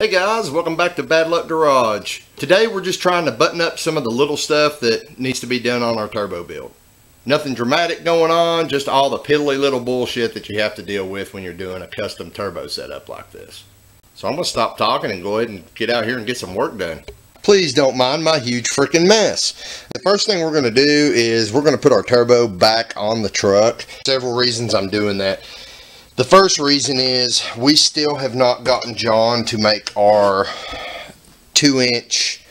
Hey guys, welcome back to Bad Luck Garage. Today we're just trying to button up some of the little stuff that needs to be done on our turbo build. Nothing dramatic going on, just all the piddly little bullshit that you have to deal with when you're doing a custom turbo setup like this. So I'm going to stop talking and go ahead and get out here and get some work done. Please don't mind my huge freaking mess. The first thing we're going to do is we're going to put our turbo back on the truck. Several reasons I'm doing that. The first reason is we still have not gotten John to make our 2-inch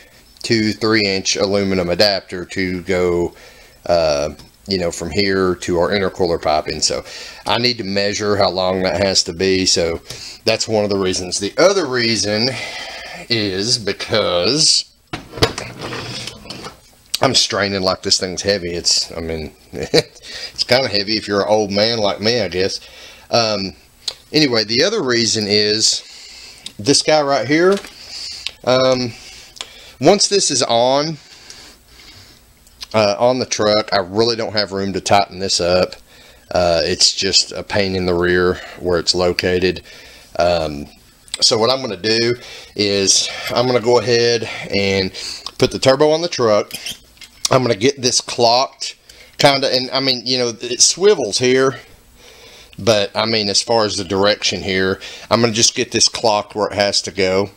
to 3-inch aluminum adapter to go, from here to our intercooler piping. So I need to measure how long that has to be. So that's one of the reasons. The other reason is because I'm straining like this thing's heavy. It's kind of heavy if you're an old man like me, I guess. Anyway, the other reason is this guy right here. Once this is on the truck, I really don't have room to tighten this up. It's just a pain in the rear where it's located. So what I'm going to do is I'm going to go ahead and put the turbo on the truck. I'm going to get this clocked kind of, and it swivels here. But, as far as the direction here, I'm going to just get this clocked where it has to go.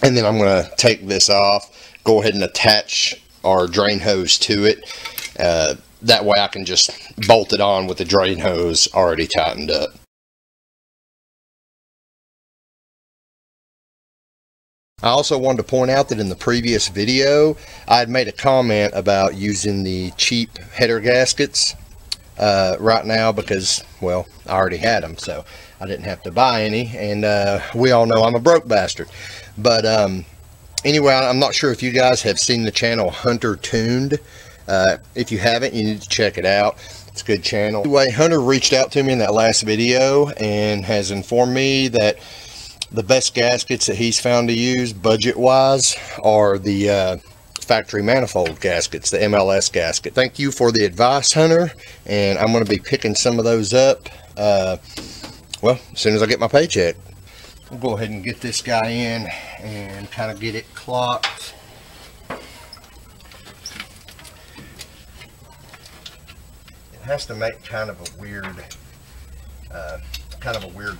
And then I'm going to take this off, go ahead and attach our drain hose to it. That way I can just bolt it on with the drain hose already tightened up. I also wanted to point out that in the previous video, I had made a comment about using the cheap header gaskets. Right now because, well, I already had them, so I didn't have to buy any, and we all know I'm a broke bastard. But anyway, I'm not sure if you guys have seen the channel Hunter Tuned. If you haven't, you need to check it out. It's a good channel. Anyway, Hunter reached out to me in that last video and has informed me that the best gaskets that he's found to use budget-wise are the factory manifold gaskets, the MLS gasket. Thank you for the advice, Hunter, and I'm going to be picking some of those up well, as soon as I get my paycheck. We'll go ahead and get this guy in and kind of get it clocked. It has to make kind of a weird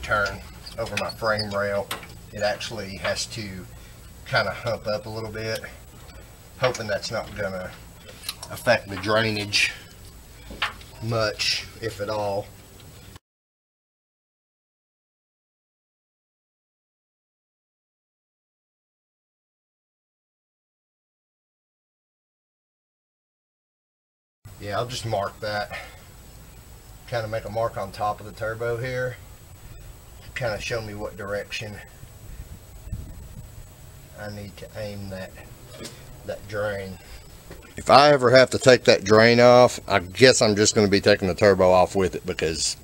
turn over my frame rail. It actually has to kind of hump up a little bit. Hoping that's not gonna affect the drainage much, if at all. Yeah, I'll just mark that. Kind of make a mark on top of the turbo here. Kind of show me what direction I need to aim that drain. If I ever have to take that drain off, I guess I'm just going to be taking the turbo off with it, because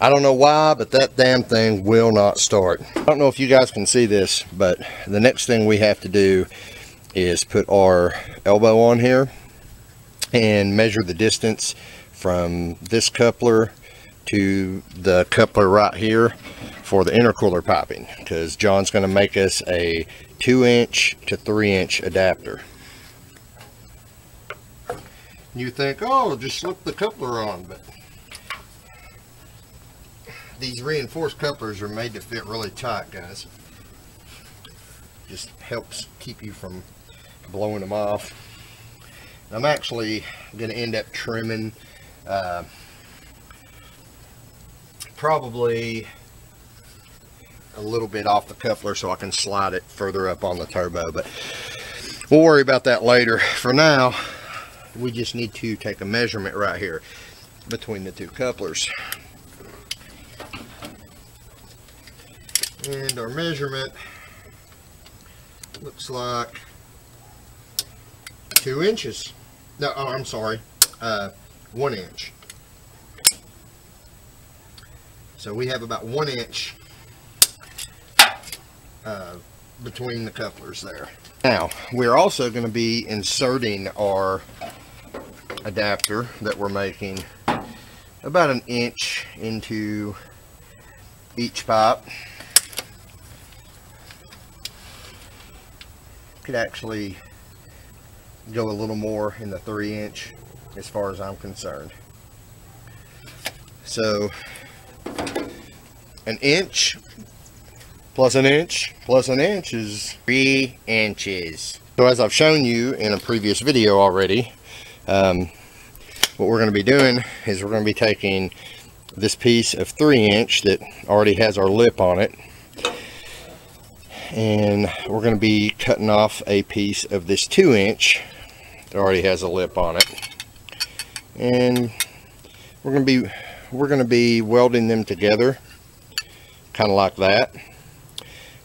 I don't know why, but that damn thing will not start. I don't know if you guys can see this, but the next thing we have to do is put our elbow on here and measure the distance from this coupler to the coupler right here for the intercooler piping, because John's going to make us a 2-inch to 3-inch adapter. You think, oh, just slip the coupler on, but these reinforced couplers are made to fit really tight, guys. Just helps keep you from blowing them off. I'm actually going to end up trimming probably a little bit off the coupler so I can slide it further up on the turbo, but we'll worry about that later. For now, we just need to take a measurement right here between the two couplers, and our measurement looks like 2 inches. No, oh, I'm sorry, 1 inch. So we have about 1 inch between the couplers there. Now, we're also going to be inserting our adapter that we're making about 1 inch into each pipe. could actually go a little more in the 3" as far as I'm concerned. So 1 inch plus 1 inch plus 1 inch is 3 inches. So as I've shown you in a previous video already, what we're going to be doing is we're going to be taking this piece of 3" that already has our lip on it, and we're going to be cutting off a piece of this 2" that already has a lip on it, and we're going to be welding them together kind of like that.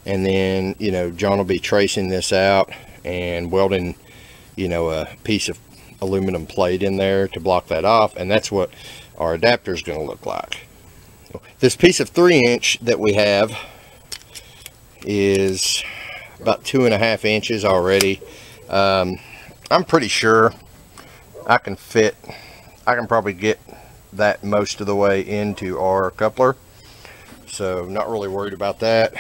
And then, you know, John will be tracing this out and welding, you know, a piece of aluminum plate in there to block that off, and that's what our adapter is going to look like. This piece of 3" that we have is about 2.5 inches already. I'm pretty sure I can probably get that most of the way into our coupler, so not really worried about that.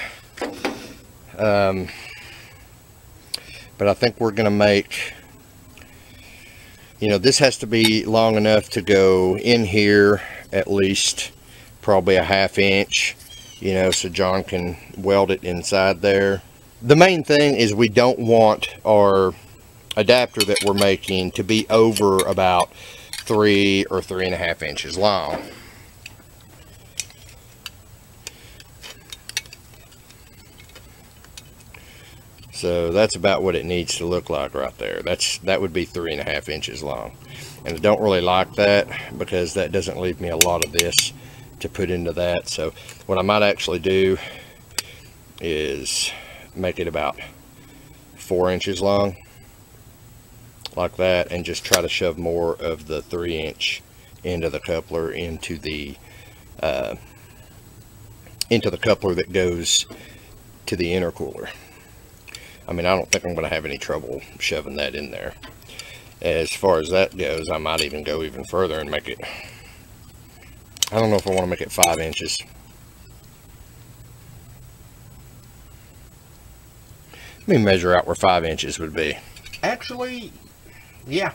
But I think we're going to make, you know, this has to be long enough to go in here at least probably a 1/2 inch, you know, so John can weld it inside there. The main thing is we don't want our adapter that we're making to be over about 3 or 3.5 inches long. So that's about what it needs to look like right there. That would be 3.5 inches long. And I don't really like that because that doesn't leave me a lot of this to put into that. So what I might actually do is make it about 4 inches long, like that, and just try to shove more of the 3" into the coupler, into the coupler that goes to the intercooler. I mean, I don't think I'm going to have any trouble shoving that in there. As far as that goes, I might even go even further and make it, I don't know if I want to make it 5 inches. Let me measure out where 5 inches would be. Actually, yeah,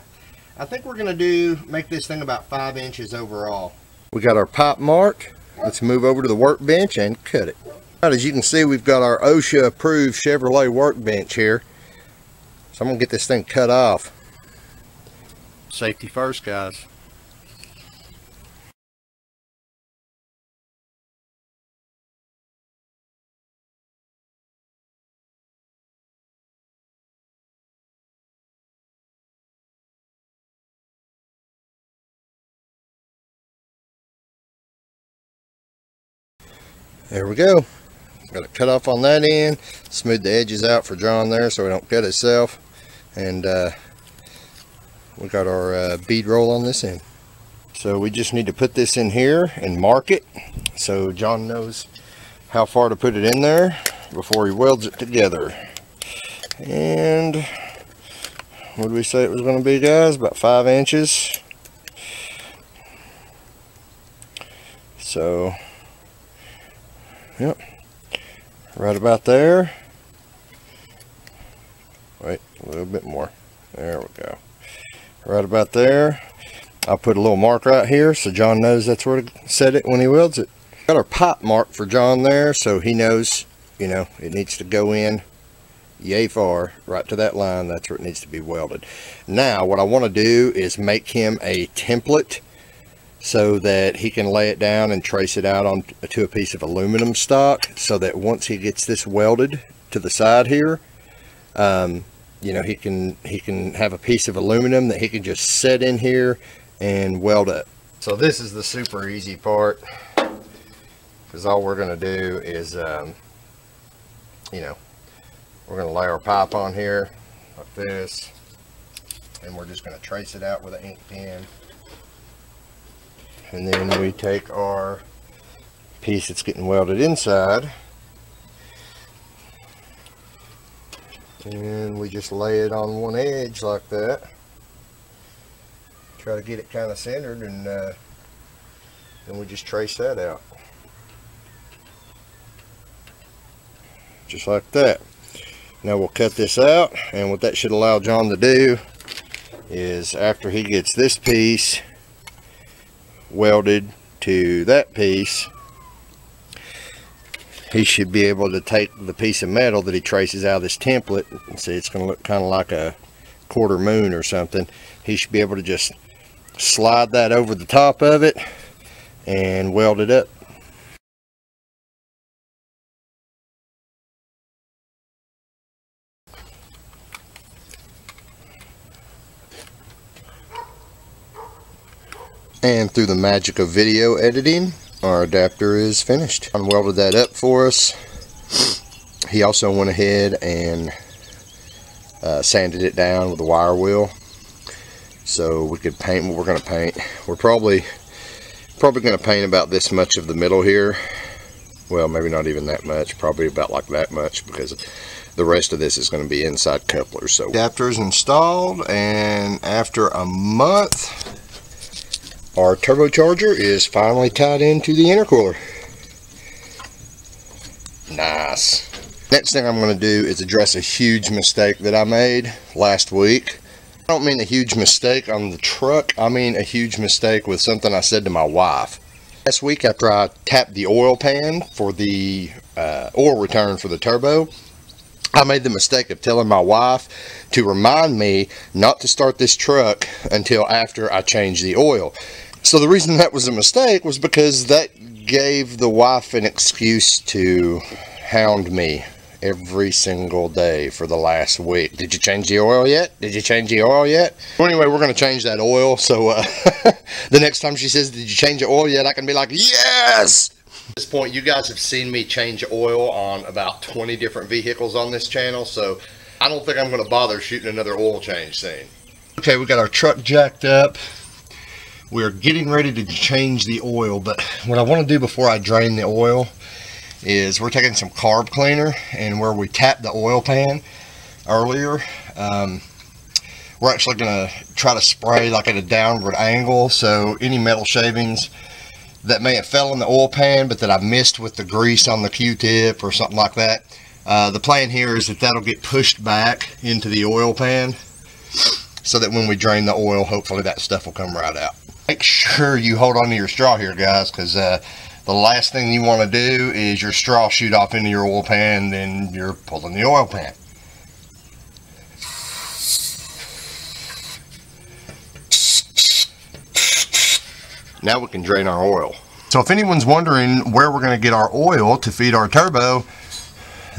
I think we're going to make this thing about 5 inches overall. We got our pipe marked. Let's move over to the workbench and cut it. Right, as you can see, we've got our OSHA approved Chevrolet workbench here. So I'm going to get this thing cut off. Safety first, guys. There we go. Got it cut off on that end. Smooth the edges out for John there so he don't cut himself. And we got our bead roll on this end. So we just need to put this in here and mark it so John knows how far to put it in there before he welds it together. And what did we say it was going to be, guys? About 5 inches. So, yep, right about there. Wait, a little bit more. There we go. Right about there. I'll put a little mark right here so John knows that's where to set it when he welds it. Got our pipe mark for John there so he knows, you know, it needs to go in yay far right to that line. That's where it needs to be welded. Now what I want to do is make him a template so that he can lay it down and trace it out onto a piece of aluminum stock, so that once he gets this welded to the side here, you know, he can have a piece of aluminum that he can just set in here and weld up. So this is the super easy part, because all we're going to do is you know, we're going to lay our pipe on here like this, and we're just going to trace it out with an ink pen. And then we take our piece that's getting welded inside and we just lay it on one edge like that. Try to get it kind of centered, and then we just trace that out. Just like that. Now we'll cut this out, and what that should allow John to do is, after he gets this piece welded to that piece, he should be able to take the piece of metal that he traces out of this template, and see, it's going to look kind of like a quarter moon or something. He should be able to just slide that over the top of it and weld it up. And through the magic of video editing, our adapter is finished. Unwelded that up for us. He also went ahead and sanded it down with a wire wheel, so we could paint what we're going to paint. We're probably going to paint about this much of the middle here. Well, maybe not even that much, probably about like that much, because the rest of this is going to be inside couplers. So adapter is installed, and after a month, our turbocharger is finally tied into the intercooler. Nice. Next thing I'm going to do is address a huge mistake that I made last week. I don't mean a huge mistake on the truck, I mean a huge mistake with something I said to my wife. Last week, after I tapped the oil pan for the oil return for the turbo, I made the mistake of telling my wife to remind me not to start this truck until after I changed the oil. So the reason that was a mistake was because that gave the wife an excuse to hound me every single day for the last week. Did you change the oil yet? Did you change the oil yet? Well, anyway, we're going to change that oil, so the next time she says, did you change the oil yet, I can be like, yes! At this point, you guys have seen me change oil on about 20 different vehicles on this channel, so I don't think I'm going to bother shooting another oil change scene. Okay, we got our truck jacked up. We're getting ready to change the oil, but what I want to do before I drain the oil is we're taking some carb cleaner, and where we tapped the oil pan earlier, we're actually going to try to spray like at a downward angle, so any metal shavings that may have fell in the oil pan but that I missed with the grease on the Q-tip or something like that, the plan here is that that'll get pushed back into the oil pan, so that when we drain the oil, hopefully that stuff will come right out. Make sure you hold on to your straw here, guys, because the last thing you want to do is your straw shoot off into your oil pan, then you're pulling the oil pan. Now we can drain our oil. So if anyone's wondering where we're going to get our oil to feed our turbo,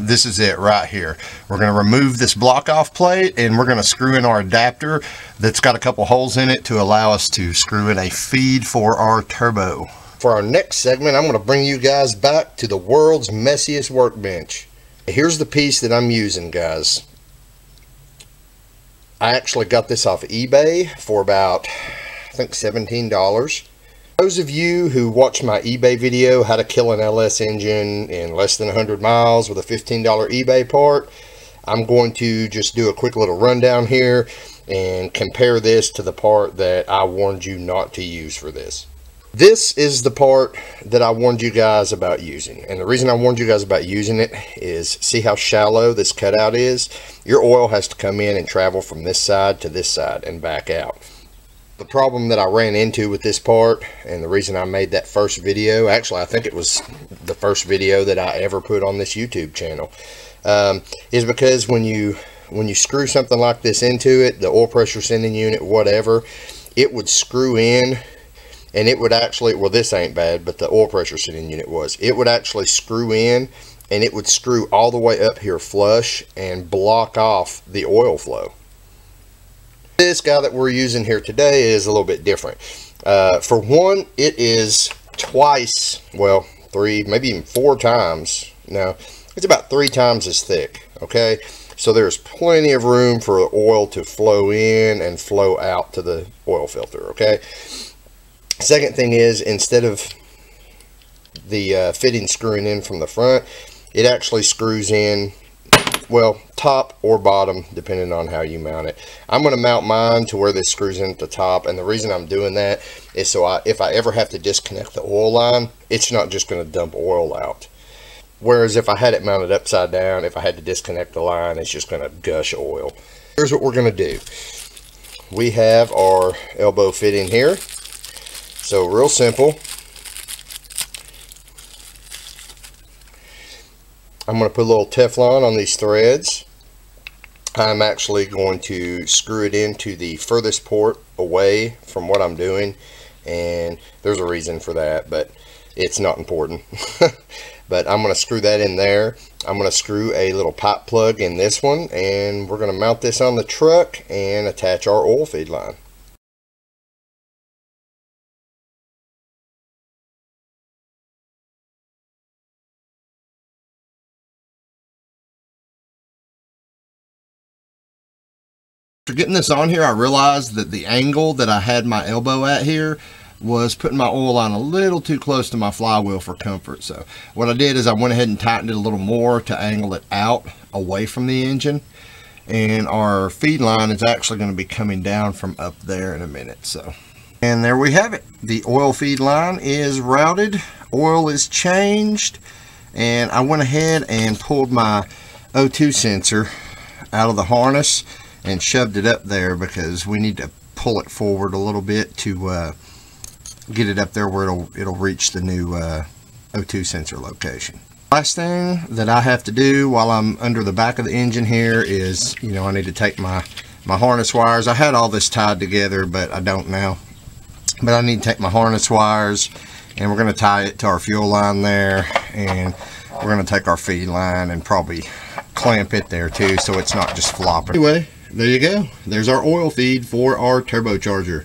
this is it right here. We're going to remove this block off plate, and we're going to screw in our adapter that's got a couple holes in it to allow us to screw in a feed for our turbo. For our next segment, I'm going to bring you guys back to the world's messiest workbench. Here's the piece that I'm using, guys. I actually got this off eBay for about, I think, $17. Those of you who watched my eBay video, how to kill an LS engine in less than 100 miles with a $15 eBay part, I'm going to just do a quick little rundown here and compare this to the part that I warned you not to use for this. This is the part that I warned you guys about using, and the reason I warned you guys about using it is, see how shallow this cutout is? Your oil has to come in and travel from this side to this side and back out. The problem that I ran into with this part, and the reason I made that first video, actually I think it was the first video that I ever put on this YouTube channel, is because when you screw something like this into it, the oil pressure sending unit, whatever, it would screw in, and it would actually, well, this ain't bad, but the oil pressure sending unit was, it would actually screw in, and it would screw all the way up here flush and block off the oil flow. This guy that we're using here today is a little bit different. For one, it is twice, well, 3, maybe even 4 times, no, it's about 3 times as thick, okay? So there's plenty of room for oil to flow in and flow out to the oil filter, okay? Second thing is, instead of the fitting screwing in from the front, it actually screws in, well, top or bottom, depending on how you mount it. I'm going to mount mine to where this screws in at the top, and the reason I'm doing that is so if I ever have to disconnect the oil line, it's not just going to dump oil out. Whereas if I had it mounted upside down, if I had to disconnect the line, it's just going to gush oil. Here's what we're going to do. We have our elbow fit in here. So real simple. I'm going to put a little Teflon on these threads. I'm actually going to screw it into the furthest port away from what I'm doing, and there's a reason for that, but it's not important. But I'm going to screw that in there. I'm going to screw a little pipe plug in this one, and we're going to mount this on the truck and attach our oil feed line. After getting this on here, I realized that the angle that I had my elbow at here was putting my oil line a little too close to my flywheel for comfort. So what I did is I went ahead and tightened it a little more to angle it out away from the engine. And our feed line is actually going to be coming down from up there in a minute. So, and there we have it. The oil feed line is routed. Oil is changed. And I went ahead and pulled my O2 sensor out of the harness and shoved it up there because we need to pull it forward a little bit to get it up there where it'll reach the new O2 sensor location. Last thing that I have to do while I'm under the back of the engine here is, I need to take my harness wires. I had all this tied together, but I don't now. But I need to take my harness wires, and we're going to tie it to our fuel line there, and we're going to take our feed line and probably clamp it there too, so it's not just flopping. Anyway, there you go. There's our oil feed for our turbocharger.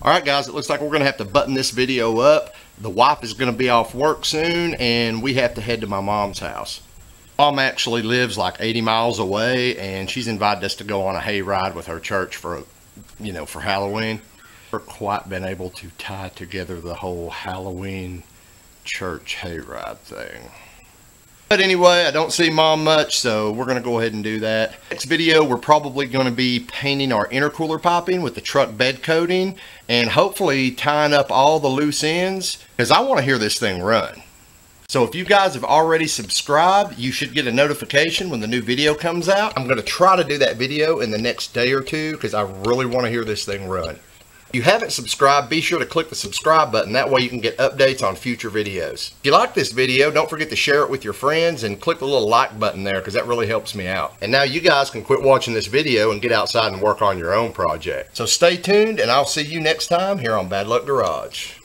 Alright guys, it looks like we're going to have to button this video up. The wife is going to be off work soon, and we have to head to my mom's house. Mom actually lives like 80 miles away, and she's invited us to go on a hayride with her church for, for Halloween. We've quite been able to tie together the whole Halloween church hayride thing. But anyway, I don't see Mom much, so we're going to go ahead and do that. Next video, we're probably going to be painting our intercooler piping with the truck bed coating, and hopefully tying up all the loose ends, because I want to hear this thing run. So if you guys have already subscribed, you should get a notification when the new video comes out. I'm going to try to do that video in the next day or two, because I really want to hear this thing run. If you haven't subscribed, be sure to click the subscribe button. That way you can get updates on future videos. If you like this video, don't forget to share it with your friends and click the little like button there, because that really helps me out. And now you guys can quit watching this video and get outside and work on your own project. So stay tuned, and I'll see you next time here on Bad Luck Garage.